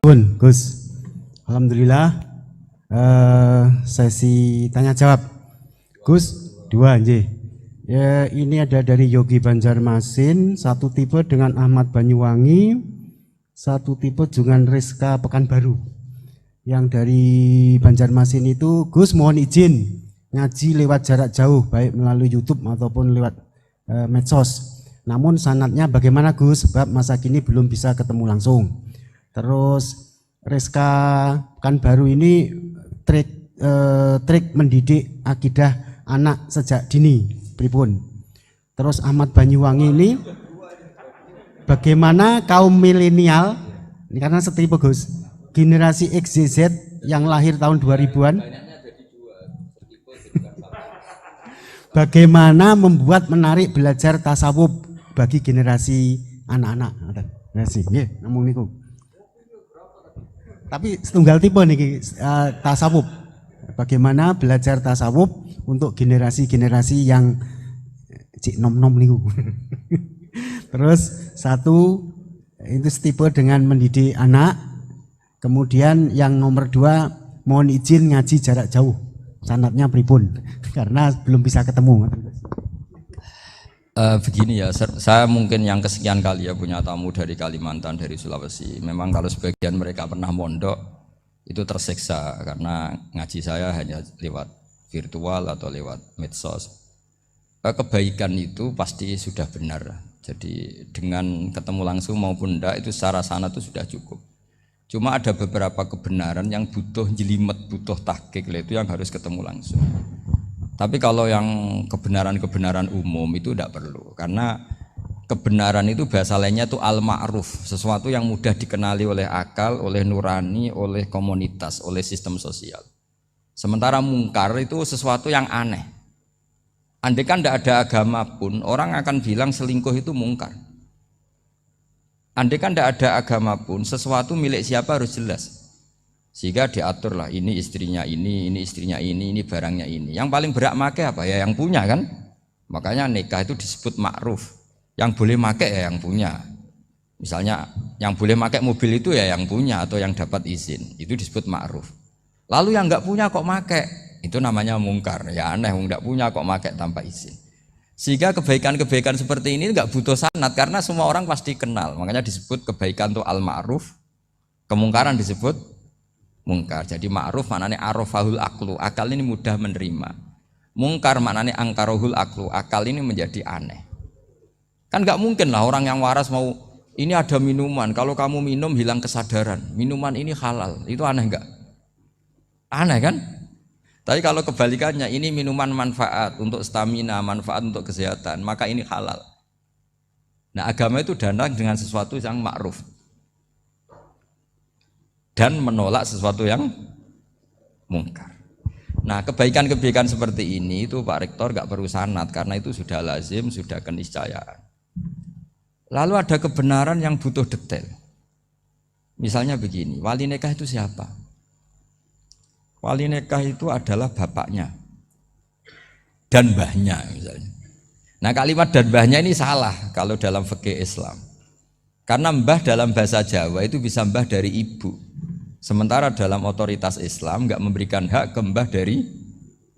Pripun, Gus? Alhamdulillah. Sesi tanya jawab. Gus, dua nggih. Ya, ini ada dari Yogi Banjarmasin, satu tipe dengan Ahmad Banyuwangi, satu tipe dengan Rizka Pekanbaru. Yang dari Banjarmasin itu, Gus mohon izin ngaji lewat jarak jauh, baik melalui YouTube ataupun lewat medsos. Namun sanadnya bagaimana Gus? Sebab masa kini belum bisa ketemu langsung. Terus Rizka Pekanbaru ini trik mendidik akidah anak sejak dini, pripun. Terus Ahmad Banyuwangi ini bagaimana kaum milenial, ini karena setipe Gus, generasi XYZ yang lahir tahun 2000-an, bagaimana membuat menarik belajar tasawuf bagi generasi anak-anak. Nggih, namung niku. Tapi setunggal tipe nih tasawuf. Bagaimana belajar tasawuf untuk generasi-generasi yang cik nom-nom niku. Terus satu itu tipe dengan mendidik anak. Kemudian yang nomor dua mohon izin ngaji jarak jauh. Sanadnya pripun karena belum bisa ketemu. Begini ya, saya mungkin yang kesekian kali ya punya tamu dari Kalimantan, dari Sulawesi. Memang kalau sebagian mereka pernah mondok itu tersiksa karena ngaji saya hanya lewat virtual atau lewat medsos. Kebaikan itu pasti sudah benar. Jadi dengan ketemu langsung maupun enggak itu secara sana itu sudah cukup. Cuma ada beberapa kebenaran yang butuh jelimet, butuh tahqiq, itu yang harus ketemu langsung. Tapi kalau yang kebenaran-kebenaran umum itu tidak perlu, karena kebenaran itu bahasa lainnya itu al-ma'ruf, sesuatu yang mudah dikenali oleh akal, oleh nurani, oleh komunitas, oleh sistem sosial. Sementara mungkar itu sesuatu yang aneh. Andai kan tidak ada agama pun, orang akan bilang selingkuh itu mungkar. Andai kan tidak ada agama pun, sesuatu milik siapa harus jelas. Sehingga diaturlah ini istrinya ini istrinya ini barangnya ini. Yang paling berhak make apa ya yang punya kan. Makanya nikah itu disebut ma'ruf. Yang boleh make ya yang punya. Misalnya yang boleh make mobil itu ya yang punya atau yang dapat izin. Itu disebut ma'ruf. Lalu yang enggak punya kok make, itu namanya mungkar. Ya aneh, enggak punya kok make tanpa izin. Sehingga kebaikan-kebaikan seperti ini enggak butuh sanad karena semua orang pasti kenal. Makanya disebut kebaikan itu al-ma'ruf. Kemungkaran disebut mungkar. Jadi ma'ruf maknanya arafahul aklu, akal ini mudah menerima. Mungkar maknanya angkarohul aklu, akal ini menjadi aneh. Kan nggak mungkin lah orang yang waras mau ini ada minuman, kalau kamu minum hilang kesadaran, minuman ini halal, itu aneh nggak? Aneh kan? Tapi kalau kebalikannya ini minuman manfaat untuk stamina, manfaat untuk kesehatan, maka ini halal. Nah agama itu datang dengan sesuatu yang ma'ruf dan menolak sesuatu yang mungkar. Nah kebaikan-kebaikan seperti ini itu Pak Rektor gak perlu sanad karena itu sudah lazim, sudah keniscayaan. Lalu ada kebenaran yang butuh detail. Misalnya begini, wali nikah itu siapa? Wali nikah itu adalah bapaknya dan mbahnya misalnya. Nah kalimat dan mbahnya ini salah kalau dalam fikih Islam. Karena mbah dalam bahasa Jawa itu bisa mbah dari ibu. Sementara dalam otoritas Islam nggak memberikan hak ke mbah dari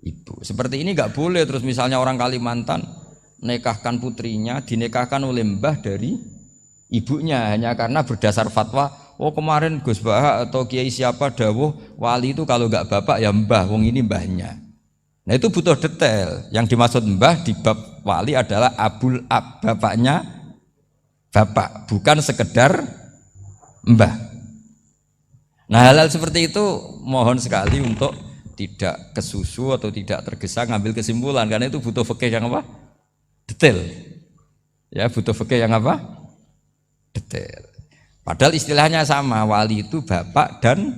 ibu. Seperti ini nggak boleh. Terus misalnya orang Kalimantan nikahkan putrinya dinikahkan oleh mbah dari ibunya hanya karena berdasar fatwa. Oh kemarin Gus Baha atau Kiai siapa dawuh wali itu kalau nggak bapak ya mbah. Wong ini mbahnya. Nah itu butuh detail. Yang dimaksud mbah di bab wali adalah abul ab, bapaknya bapak, bukan sekedar mbah. Nah hal-hal seperti itu mohon sekali untuk tidak kesusu atau tidak tergesa ngambil kesimpulan karena itu butuh fikih yang apa? Detail. Ya butuh fikih yang apa? Detail. Padahal istilahnya sama, wali itu bapak dan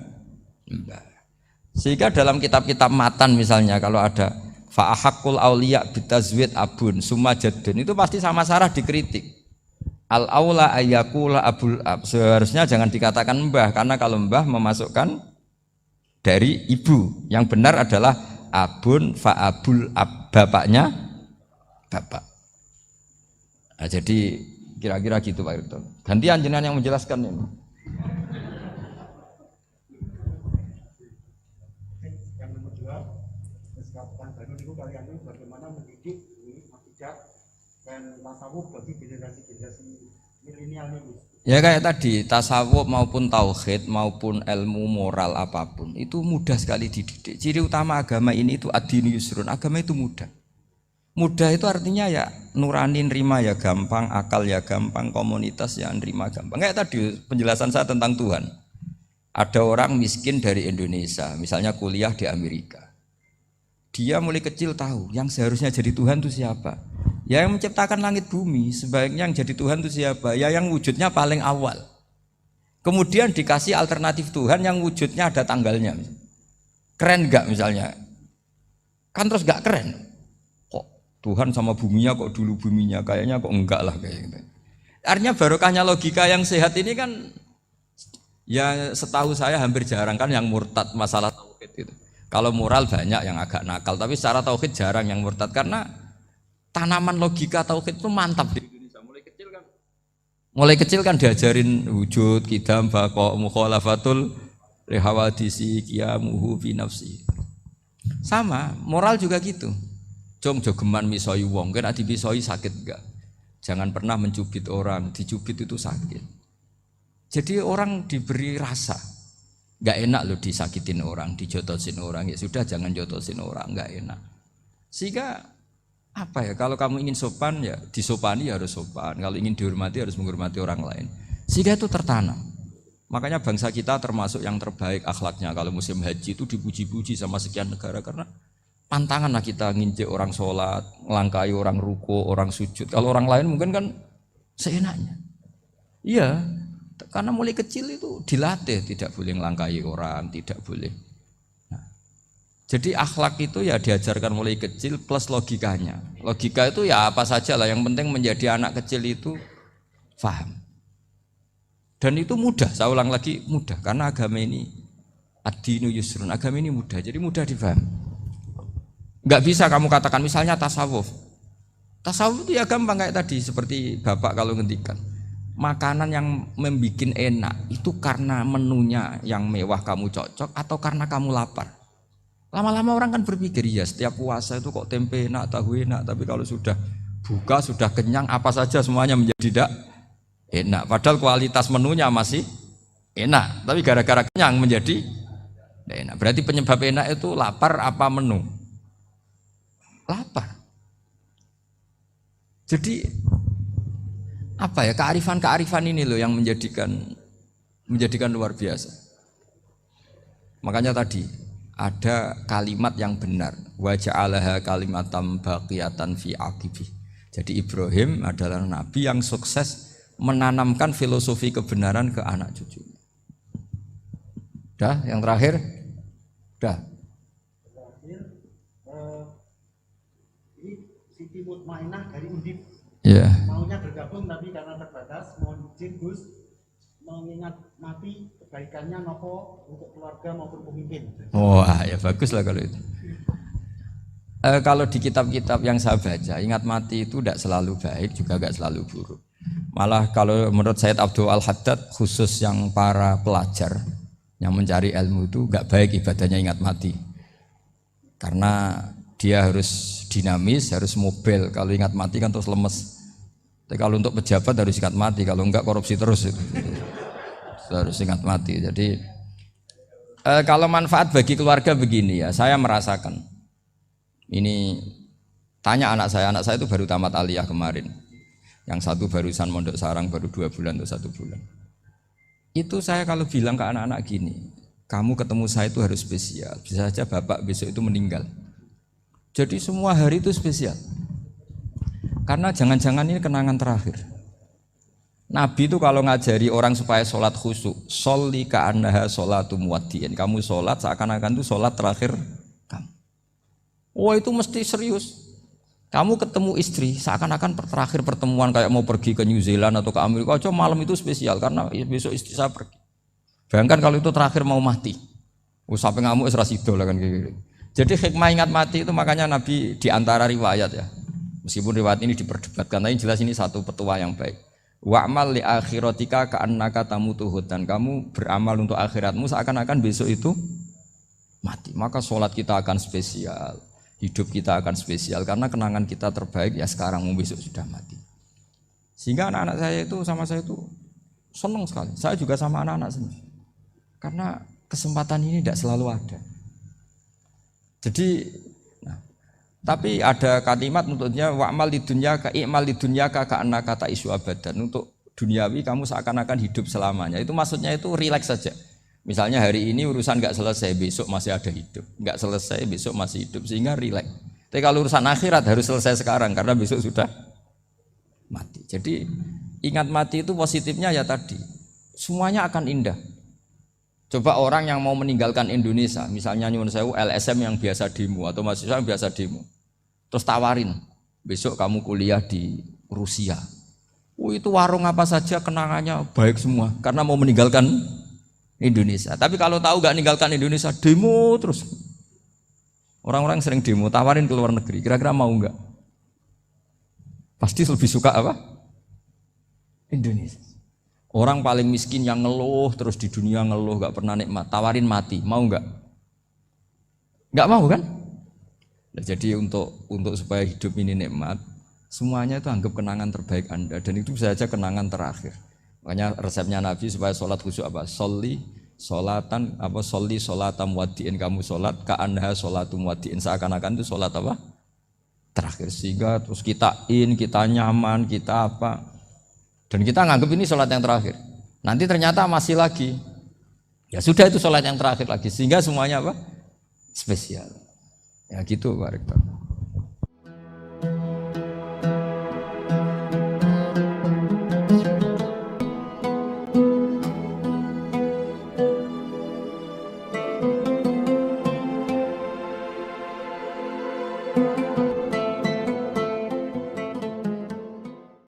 mbah. Sehingga dalam kitab-kitab matan misalnya kalau ada fa'ahakul auliya bitazwid abun summa jaddun itu pasti sama sarah dikritik. Al-aula ayyakula abul ab, seharusnya jangan dikatakan mbah karena kalau mbah memasukkan dari ibu, yang benar adalah abun fa abul ab, bapaknya bapak. Nah, jadi kira-kira gitu Pak Rektor. Gantian jenengan yang menjelaskan ini. kalian ini bagaimana mendidik ini akidah dan tasawuf bagi generasi-generasi milenial ini. Ya kayak tadi, tasawuf maupun tauhid maupun ilmu moral apapun itu mudah sekali dididik. Ciri utama agama ini itu ad-dinu yusrun, agama itu mudah. Mudah itu artinya ya nurani nerima ya gampang, akal ya gampang, komunitas ya nerima gampang. Kayak tadi penjelasan saya tentang Tuhan. Ada orang miskin dari Indonesia, misalnya kuliah di Amerika. Dia mulai kecil tahu yang seharusnya jadi Tuhan itu siapa. Ya yang menciptakan langit bumi, sebaiknya yang jadi Tuhan itu siapa? Ya yang wujudnya paling awal. Kemudian dikasih alternatif Tuhan yang wujudnya ada tanggalnya. Keren enggak misalnya? Kan terus enggak keren. Kok Tuhan sama buminya kok dulu buminya? Kayaknya kok enggak lah kayak gitu. Artinya barokahnya logika yang sehat ini kan ya setahu saya hampir jarang kan yang murtad masalah tauhid itu. Kalau moral banyak yang agak nakal, tapi secara tauhid jarang yang murtad karena tanaman logika tauhid itu mantap di Indonesia. Mulai kecil kan diajarin wujud, qidam, baqa, mukhalafatul lihawadisi, qiyamuhu fi nafsi. Sama, moral juga gitu. Jong jogeman misoi wong, kan dipisoi sakit enggak? Jangan pernah mencubit orang, dicubit itu sakit. Jadi orang diberi rasa. Enggak enak loh disakitin orang, dijotosin orang. Ya sudah jangan jotosin orang, enggak enak. Sehingga apa ya, kalau kamu ingin sopan ya disopani ya harus sopan, kalau ingin dihormati harus menghormati orang lain, sehingga itu tertanam. Makanya bangsa kita termasuk yang terbaik akhlaknya. Kalau musim haji itu dipuji-puji sama sekian negara karena pantangan lah kita nginjek orang sholat, melangkai orang ruko, orang sujud. Kalau orang lain mungkin kan seenaknya. Iya, karena mulai kecil itu dilatih tidak boleh melangkai orang, tidak boleh. Jadi akhlak itu ya diajarkan mulai kecil plus logikanya. Logika itu ya apa saja lah, yang penting menjadi anak kecil itu paham. Dan itu mudah, saya ulang lagi mudah, karena agama ini ad-dinu yusrun, agama ini mudah, jadi mudah difaham. Enggak bisa kamu katakan misalnya tasawuf. Tasawuf itu ya gampang kayak tadi, seperti Bapak kalau ngendikan. Makanan yang membuat enak itu karena menunya yang mewah kamu cocok atau karena kamu lapar. Lama-lama orang kan berpikir, ya setiap puasa itu kok tempe enak, tahu enak, tapi kalau sudah buka, sudah kenyang, apa saja semuanya menjadi tidak enak. Padahal kualitas menunya masih enak, tapi gara-gara kenyang menjadi tidak enak. Berarti penyebab enak itu lapar apa menu? Lapar. Jadi apa ya, kearifan-kearifan ini loh yang menjadikan luar biasa. Makanya tadi ada kalimat yang benar, wa ja'alaha kalimatam baqiyatan fi aqibih. Jadi Ibrahim adalah nabi yang sukses menanamkan filosofi kebenaran ke anak cucunya. Dah, yang terakhir? Dah. Ini Siti Mutmainah dari Undip. Yeah. Maunya bergabung tapi karena terbatas, mohon izin Gus mengingat mati kebaikannya nopo untuk keluarga maupun pemimpin. Wah, ya bagus lah kalau itu. Kalau di kitab-kitab yang saya baca, ingat mati itu tidak selalu baik, juga tidak selalu buruk. Malah kalau menurut Sayyid Abdul Al-Haddad, khusus yang para pelajar yang mencari ilmu itu nggak baik ibadahnya ingat mati. Karena dia harus dinamis, harus mobil. Kalau ingat mati kan terus lemes. Tapi kalau untuk pejabat harus ingat mati, kalau enggak korupsi terus itu. Harus ingat mati. Jadi kalau manfaat bagi keluarga begini ya, saya merasakan. Ini tanya anak saya itu baru tamat aliyah kemarin. Yang satu barusan mondok sarang baru 2 bulan atau 1 bulan. Itu saya kalau bilang ke anak-anak gini, kamu ketemu saya itu harus spesial. Bisa saja bapak besok itu meninggal. Jadi semua hari itu spesial. Karena jangan-jangan ini kenangan terakhir. Nabi itu kalau ngajari orang supaya sholat khusyuk, sholli ka'annaha sholatu muwaddi'in. Kamu sholat seakan-akan itu sholat terakhir kamu. Oh itu mesti serius. Kamu ketemu istri seakan-akan terakhir pertemuan kayak mau pergi ke New Zealand atau ke Amerika. Aja malam itu spesial karena besok istri saya pergi. Bayangkan kalau itu terakhir mau mati. Sampai ngamuk serasido lah kan gitu. Jadi hikmah ingat mati itu makanya Nabi diantara riwayat ya. Meskipun riwayat ini diperdebatkan, tapi jelas ini satu petua yang baik. Wa'mal li akhiratika ka'annaka tamutuhud, dan kamu beramal untuk akhiratmu seakan-akan besok itu mati. Maka sholat kita akan spesial, hidup kita akan spesial karena kenangan kita terbaik ya sekarang, besok sudah mati. Sehingga anak-anak saya itu sama saya itu senang sekali. Saya juga sama anak-anak senang. Karena kesempatan ini tidak selalu ada. Jadi, tapi ada kalimat untuknya wa'mal di dunya ka i'mal di dunya ka anna kata isu abadan. Untuk duniawi kamu seakan-akan hidup selamanya. Itu maksudnya itu rileks saja. Misalnya hari ini urusan nggak selesai, besok masih ada hidup. Nggak selesai, besok masih hidup. Sehingga rileks. Tapi kalau urusan akhirat harus selesai sekarang karena besok sudah mati. Jadi ingat mati itu positifnya ya tadi. Semuanya akan indah. Coba orang yang mau meninggalkan Indonesia, misalnya nyuwun sewu LSM yang biasa demo atau mahasiswa yang biasa demo. Terus tawarin, besok kamu kuliah di Rusia. Itu warung apa saja kenangannya baik semua karena mau meninggalkan Indonesia. Tapi kalau tahu gak meninggalkan Indonesia, demo terus. Orang-orang sering demo, tawarin ke luar negeri, kira-kira mau enggak? Pasti lebih suka apa? Indonesia. Orang paling miskin yang ngeluh terus di dunia ngeluh gak pernah nikmat, tawarin mati, mau enggak? Enggak mau kan? Nah, jadi untuk supaya hidup ini nikmat, semuanya itu anggap kenangan terbaik Anda dan itu bisa saja kenangan terakhir. Makanya resepnya Nabi supaya sholat khusyuk apa? Sholli sholatan apa? Sholli sholatam wadiin, kamu sholat ka'anha sholatum wadiin, seakan-akan itu sholat apa? Terakhir. Sehingga terus kita nyaman, kita apa, dan kita nganggap ini sholat yang terakhir. Nanti ternyata masih lagi, ya sudah itu sholat yang terakhir lagi, sehingga semuanya apa? Spesial. Ya gitu Pak Rektor.